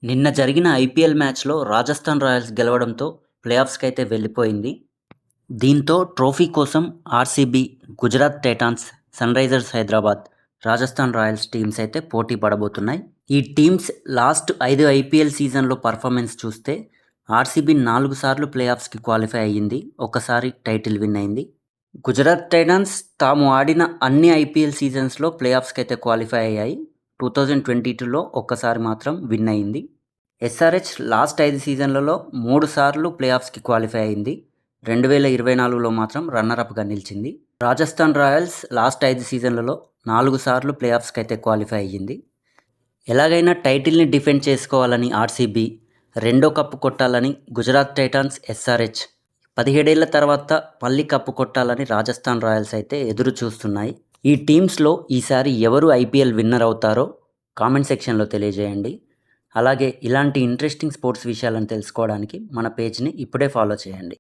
నిన్న జరిగిన ఐపీఎల్ మ్యాచ్‌లో రాజస్థాన్ రాయల్స్ గెలవడంతో ప్లేఆఫ్స్‌కైతే వెళ్ళిపోయింది. దీంతో ట్రోఫీ కోసం RCB, Gujarat Titans, Sunrisers Hyderabad, Rajasthan Royals teams అయితే పోటీ పడబోతున్నాయి. ఈ టీమ్స్ లాస్ట్ 5 ఐపీఎల్ సీజన్‌లో పర్ఫార్మెన్స్ చూస్తే ఆర్సీబీ 4 సార్లు ప్లేఆఫ్స్‌కి క్వాలిఫై అయ్యింది. ఒకసారి టైటిల్ విన్ అయింది. గుజరాత్ టైటాన్స్ తాము ఆడిన అన్ని ఐపీఎల్ సీజన్స్‌లో ప్లేఆఫ్స్‌కైతే క్వాలిఫై అయ్యాయి. 2022లో ఒక్కసారి మాత్రం విన్ అయింది. ఎస్ఆర్హెచ్ లాస్ట్ 5 సీజన్లలో 3 సార్లు ప్లేఆఫ్స్‌కి క్వాలిఫై అయింది. 2024లో మాత్రం రన్నరప్‌గా నిలిచింది. రాజస్థాన్ రాయల్స్ లాస్ట్ 5 సీజన్లలో 4 సార్లు ప్లేఆఫ్స్‌కి అయితే క్వాలిఫై అయ్యింది. ఎలాగైనా టైటిల్ని డిఫెండ్ చేసుకోవాలని ఆర్సీబీ, రెండో కప్పు కొట్టాలని గుజరాత్ టైటాన్స్, ఎస్ఆర్హెచ్ 17 ఏళ్ల తర్వాత మళ్ళీ కప్పు కొట్టాలని రాజస్థాన్ రాయల్స్ అయితే ఎదురు చూస్తున్నాయి. ఈ టీమ్స్లో ఈసారి ఎవరు ఐపీఎల్ విన్నర్ అవుతారో కామెంట్ సెక్షన్లో తెలియజేయండి. అలాగే ఇలాంటి ఇంట్రెస్టింగ్ స్పోర్ట్స్ విషయాలను తెలుసుకోవడానికి మన పేజ్ని ఇప్పుడే ఫాలో చేయండి.